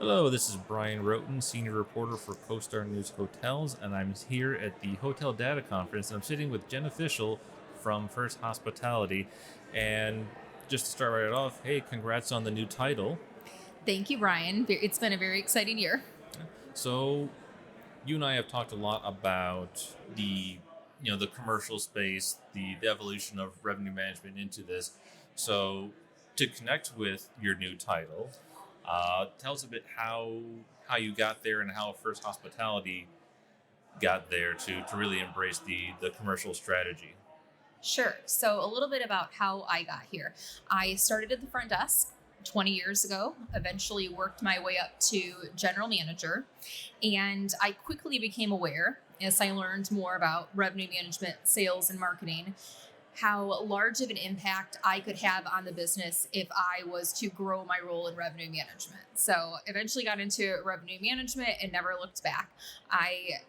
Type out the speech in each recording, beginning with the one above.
Hello, this is Brian Roten, senior reporter for CoStar News Hotels, and I'm here at the Hotel Data Conference. I'm sitting with Jenna Fishel from First Hospitality. And just to start right off, hey, congrats on the new title. Thank you, Brian. It's been a very exciting year. So, you and I have talked a lot about the commercial space, the evolution of revenue management into this. So, to connect with your new title, tell us a bit how you got there and how First Hospitality got there to really embrace the commercial strategy. Sure. So, a little bit about how I got here. I started at the front desk 20 years ago, eventually worked my way up to general manager, and I quickly became aware as I learned more about revenue management, sales, and marketing, how large of an impact I could have on the business if I was to grow my role in revenue management. So, eventually got into revenue management and never looked back. I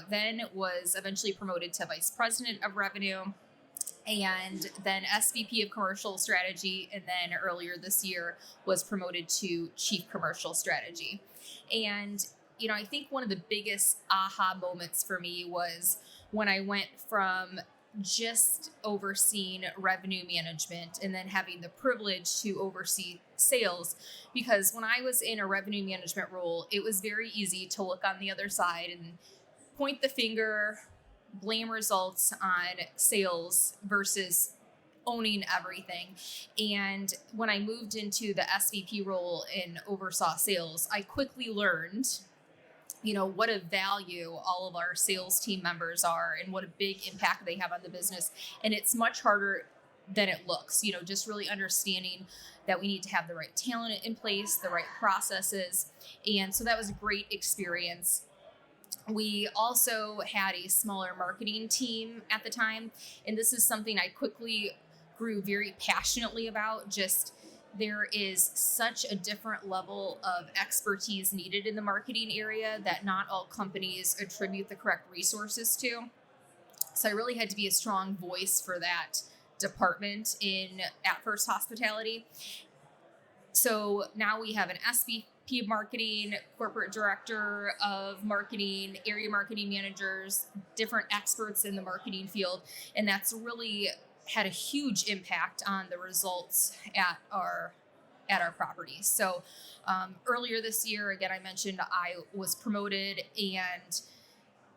then was eventually promoted to vice president of revenue and then SVP of commercial strategy. And then earlier this year was promoted to chief commercial strategy. And, I think one of the biggest aha moments for me was when I went from just overseeing revenue management and then having the privilege to oversee sales. Because when I was in a revenue management role, it was very easy to look on the other side and point the finger, blame results on sales versus owning everything. And when I moved into the SVP role and oversaw sales, I quickly learned, what a value all of our sales team members are and what a big impact they have on the business. And it's much harder than it looks, just really understanding that we need to have the right talent in place, the right processes. And so that was a great experience. We also had a smaller marketing team at the time, and this is something I quickly grew very passionately about. Just there is such a different level of expertise needed in the marketing area that not all companies attribute the correct resources to. So I really had to be a strong voice for that department in at First Hospitality. So now we have an SVP of marketing, corporate director of marketing, area marketing managers, different experts in the marketing field. And that's really had a huge impact on the results at our properties. So earlier this year, again, I mentioned I was promoted, and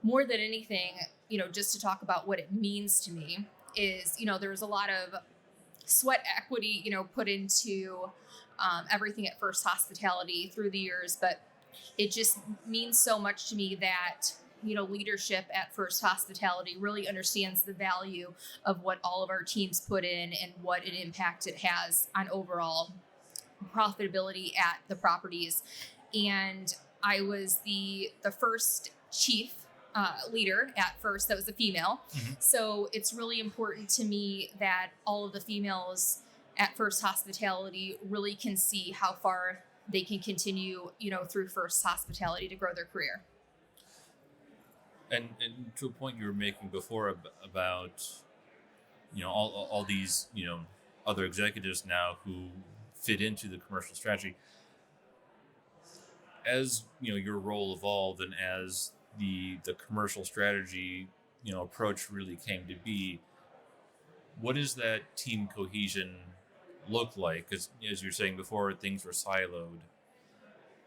more than anything, just to talk about what it means to me is, there's a lot of sweat equity, put into everything at First Hospitality through the years, but it just means so much to me that leadership at First Hospitality really understands the value of what all of our teams put in and what an impact it has on overall profitability at the properties. And I was the first chief leader at First that was a female. Mhm. So it's really important to me that all of the females at First Hospitality really can see how far they can continue, through First Hospitality to grow their career. And to a point you were making before about all these other executives now who fit into the commercial strategy. As your role evolved and as the commercial strategy approach really came to be, what does that team cohesion look like? Because as you were saying before, things were siloed.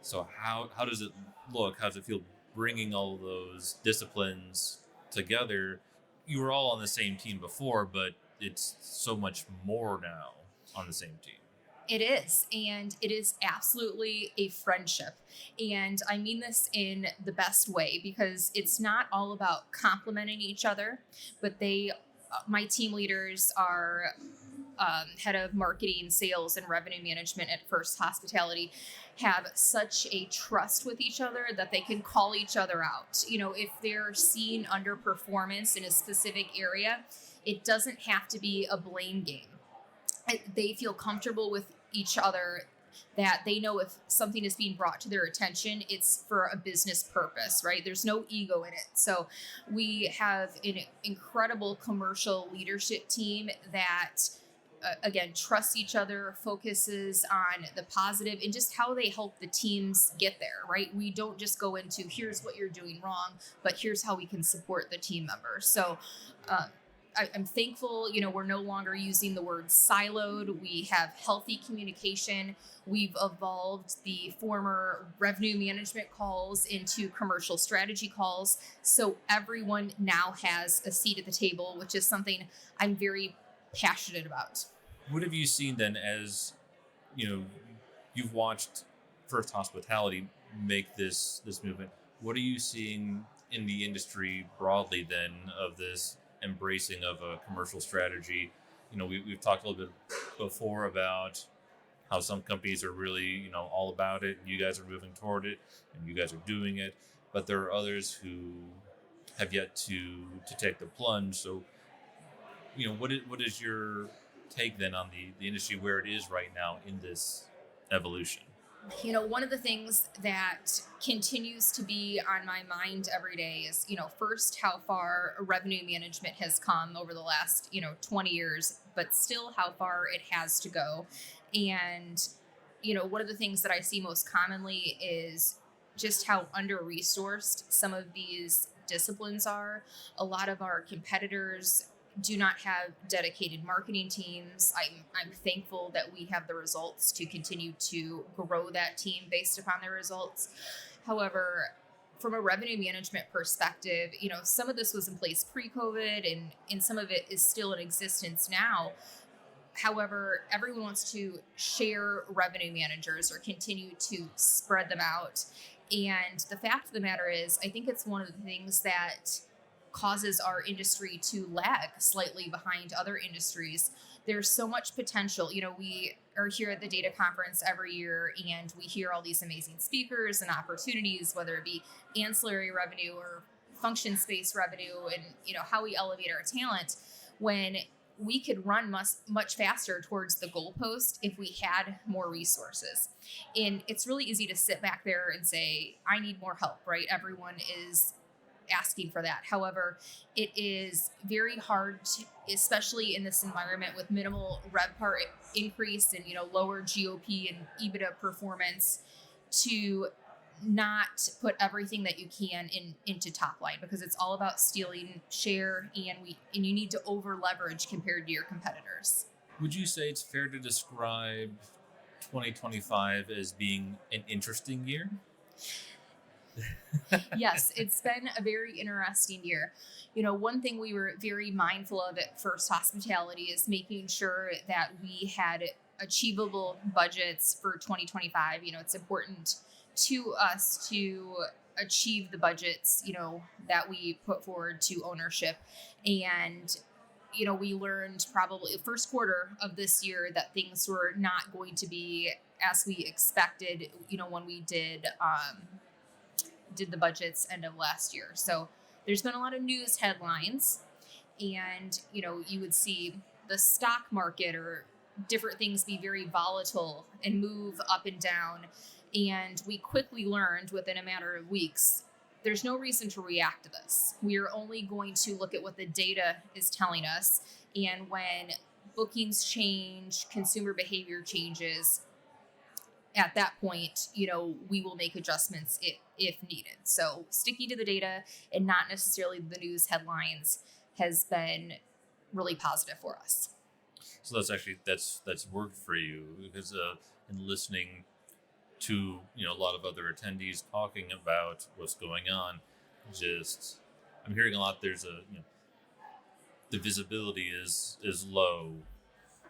So how does it look? How does it feel bringing all of those disciplines together? You were all on the same team before, but it's so much more now on the same team. It is. And it is absolutely a friendship. And I mean this in the best way because it's not all about complimenting each other, but my team leaders are head of marketing, sales, and revenue management at First Hospitality have such a trust with each other that they can call each other out. If they're seeing underperformance in a specific area, it doesn't have to be a blame game. They feel comfortable with each other, that they know if something is being brought to their attention, it's for a business purpose, right? There's no ego in it. So we have an incredible commercial leadership team that again, trust each other, focuses on the positive and just how they help the teams get there, right? We don't just go into here's what you're doing wrong, but here's how we can support the team members. So I'm thankful, we're no longer using the word siloed. We have healthy communication. We've evolved the former revenue management calls into commercial strategy calls. So everyone now has a seat at the table, which is something I'm very passionate about. What have you seen then as, you've watched First Hospitality make this movement? What are you seeing in the industry broadly then of this embracing of a commercial strategy? We've talked a little bit before about how some companies are really, all about it, and you guys are moving toward it, and you guys are doing it, but there are others who have yet to take the plunge. So, what is your take then on the industry where it is right now in this evolution? One of the things that continues to be on my mind every day is, first, how far revenue management has come over the last, 20 years, but still how far it has to go. And, one of the things that I see most commonly is just how under-resourced some of these disciplines are. A lot of our competitors do not have dedicated marketing teams. I'm thankful that we have the results to continue to grow that team based upon their results. However, from a revenue management perspective, some of this was in place pre-COVID and some of it is still in existence now. However, everyone wants to share revenue managers or continue to spread them out. And the fact of the matter is, I think it's one of the things that causes our industry to lag slightly behind other industries. There's so much potential. We are here at the data conference every year and we hear all these amazing speakers and opportunities, whether it be ancillary revenue or function-based revenue, and how we elevate our talent, when we could run much faster towards the goalpost if we had more resources. And it's really easy to sit back there and say, I need more help, right? Everyone is asking for that. However, it is very hard to, especially in this environment with minimal RevPAR increase and lower GOP and EBITDA performance, to not put everything that you can into top line, because it's all about stealing share, and you need to over leverage compared to your competitors. Would you say it's fair to describe 2025 as being an interesting year? Yes, it's been a very interesting year. One thing we were very mindful of at First Hospitality is making sure that we had achievable budgets for 2025. It's important to us to achieve the budgets, that we put forward to ownership. And, we learned probably the first quarter of this year that things were not going to be as we expected, when we did the budgets end of last year. So there's been a lot of news headlines, and you would see the stock market or different things be very volatile and move up and down. And we quickly learned within a matter of weeks, there's no reason to react to this. We are only going to look at what the data is telling us. And when bookings change, consumer behavior changes, at that point, we will make adjustments if needed. So sticking to the data and not necessarily the news headlines has been really positive for us. So that's worked for you, because in listening to a lot of other attendees talking about what's going on, I'm hearing a lot. There's the visibility is low,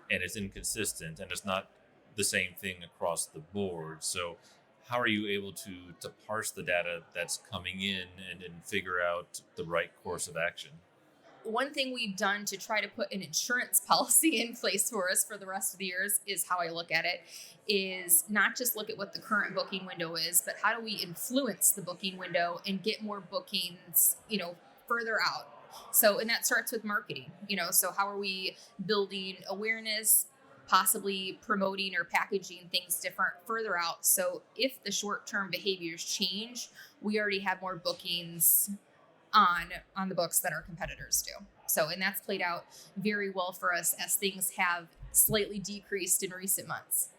and it's inconsistent, and it's not the same thing across the board. So how are you able to parse the data that's coming in and figure out the right course of action? One thing we've done to try to put an insurance policy in place for us for the rest of the years is how I look at it, is not just look at what the current booking window is, but how do we influence the booking window and get more bookings, further out. So, and that starts with marketing, so how are we building awareness, possibly promoting or packaging things different further out. So if the short-term behaviors change, we already have more bookings on the books than our competitors do. So, and that's played out very well for us as things have slightly decreased in recent months.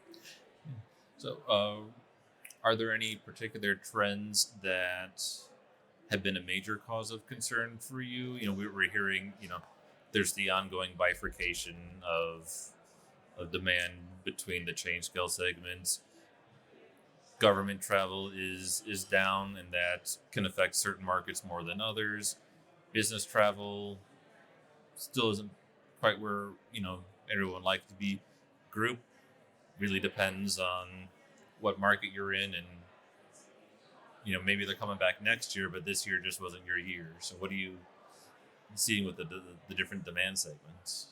So, are there any particular trends that have been a major cause of concern for you? We're hearing, there's the ongoing bifurcation of demand between the chain scale segments. Government travel is down, and that can affect certain markets more than others. Business travel still isn't quite where everyone would like to be. Group really depends on what market you're in, and maybe they're coming back next year, but this year just wasn't your year. So what are you seeing with the different demand segments?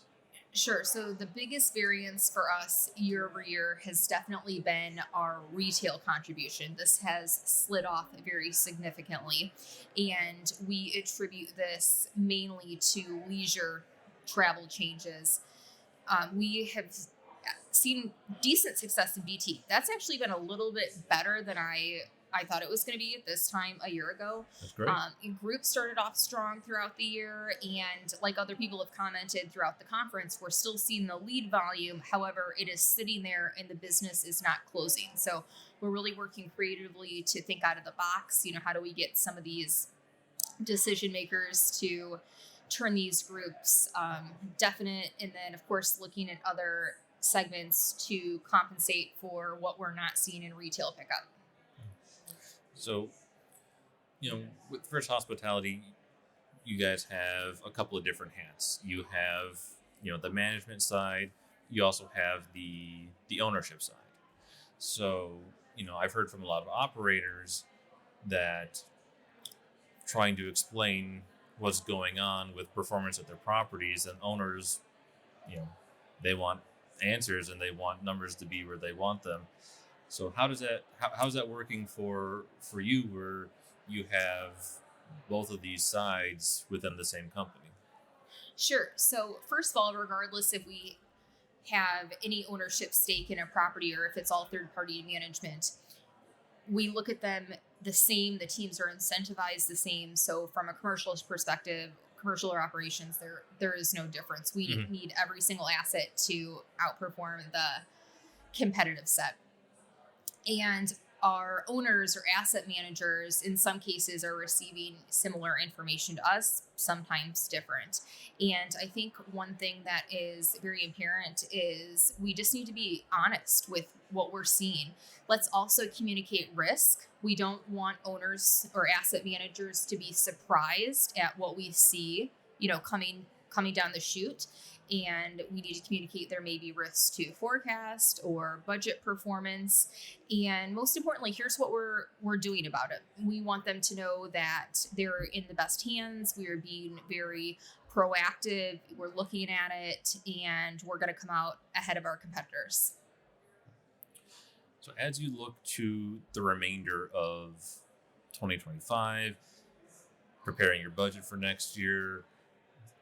Sure. So the biggest variance for us year over year has definitely been our retail contribution. This has slid off very significantly, and we attribute this mainly to leisure travel changes. We have seen decent success in BT. That's actually been a little bit better than I thought it was going to be at this time a year ago. That's great. Groups started off strong throughout the year, and like other people have commented throughout the conference, we're still seeing the lead volume. However, it is sitting there and the business is not closing. So we're really working creatively to think out of the box. How do we get some of these decision makers to turn these groups definite, and then of course looking at other segments to compensate for what we're not seeing in retail pickup. So, with First Hospitality, you guys have a couple of different hats. You have, the management side. You also have the ownership side. So, I've heard from a lot of operators that trying to explain what's going on with performance at their properties, and owners, they want answers and they want numbers to be where they want them. So how's that working for you, where you have both of these sides within the same company? Sure. So first of all, regardless if we have any ownership stake in a property or if it's all third party management, we look at them the same. The teams are incentivized the same. So from a commercial perspective, commercial or operations, there is no difference. We need every single asset to outperform the competitive set. And our owners or asset managers, in some cases, are receiving similar information to us, sometimes different. And I think one thing that is very apparent is we just need to be honest with what we're seeing. Let's also communicate risk. We don't want owners or asset managers to be surprised at what we see, coming down the chute. And we need to communicate there may be risks to forecast or budget performance. And most importantly, here's what we're doing about it. We want them to know that they're in the best hands. We are being very proactive. We're looking at it, and we're going to come out ahead of our competitors. So as you look to the remainder of 2025, preparing your budget for next year,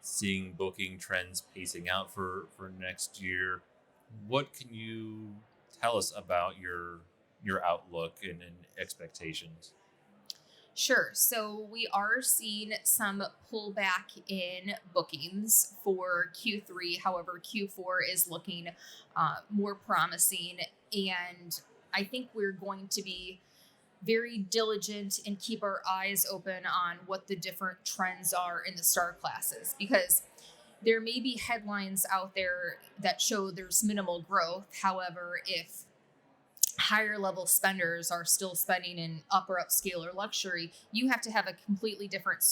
seeing booking trends pacing out for next year, what can you tell us about your outlook and expectations? Sure. So we are seeing some pullback in bookings for Q3. However, Q4 is looking more promising. And I think we're going to be very diligent and keep our eyes open on what the different trends are in the star classes, because there may be headlines out there that show there's minimal growth. However, if higher level spenders are still spending in upper upscale or luxury, you have to have a completely different,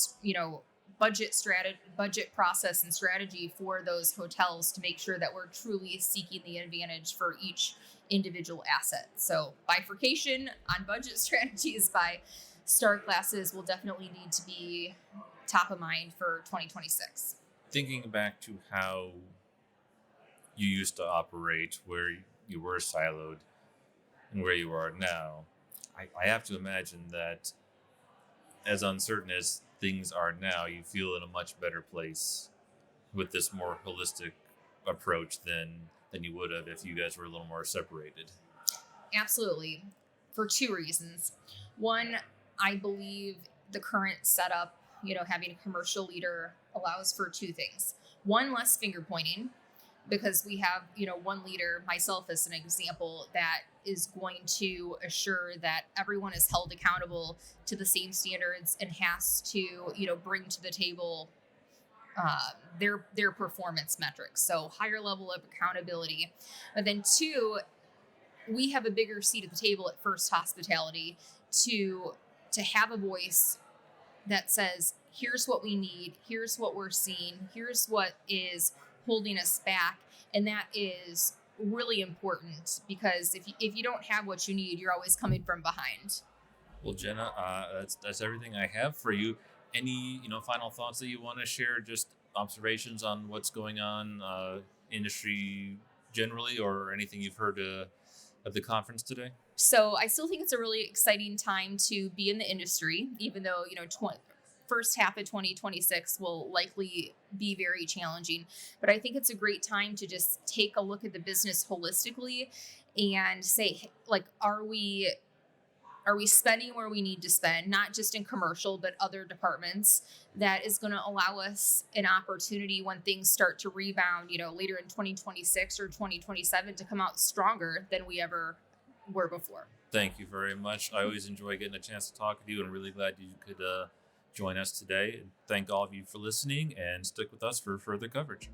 budget process and strategy for those hotels to make sure that we're truly seeking the advantage for each individual asset. So bifurcation on budget strategies by star classes will definitely need to be top of mind for 2026. Thinking back to how you used to operate, where you were siloed and where you are now, I have to imagine that as uncertain as things are now, you feel in a much better place with this more holistic approach than you would have if you guys were a little more separated. Absolutely. For two reasons. One, I believe the current setup, having a commercial leader allows for two things. One, less finger pointing. because we have, one leader, myself as an example, that is going to assure that everyone is held accountable to the same standards and has to, bring to the table their performance metrics. So higher level of accountability. But then two, we have a bigger seat at the table at First Hospitality to have a voice that says, here's what we need, here's what we're seeing, here's what is holding us back. And that is really important, because if you don't have what you need, you're always coming from behind. Well, Jenna, that's everything I have for you. Any final thoughts that you want to share? Just observations on what's going on industry generally, or anything you've heard at the conference today? So I still think it's a really exciting time to be in the industry, even though, first half of 2026 will likely be very challenging. But I think it's a great time to just take a look at the business holistically and say, like, are we spending where we need to spend, not just in commercial, but other departments? That is going to allow us an opportunity when things start to rebound, later in 2026 or 2027, to come out stronger than we ever were before. Thank you very much. I always enjoy getting a chance to talk with you, and I'm really glad you could join us today. And thank all of you for listening, and stick with us for further coverage.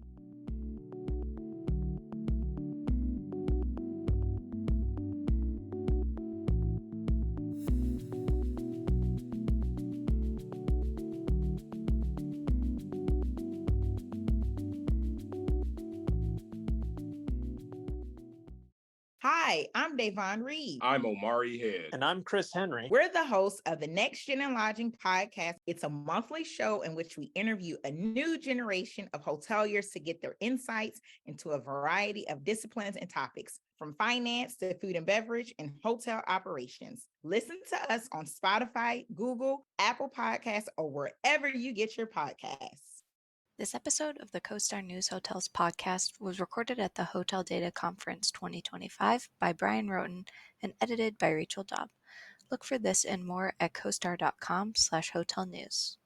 Hi, I'm Davon Reed. I'm Omari Head. And I'm Chris Henry. We're the hosts of the Next Gen in Lodging podcast. It's a monthly show in which we interview a new generation of hoteliers to get their insights into a variety of disciplines and topics, from finance to food and beverage and hotel operations. Listen to us on Spotify, Google, Apple Podcasts, or wherever you get your podcasts. This episode of the CoStar News Hotels podcast was recorded at the Hotel Data Conference 2025 by Brian Roten and edited by Rachel Daub. Look for this and more at costar.com/hotelnews.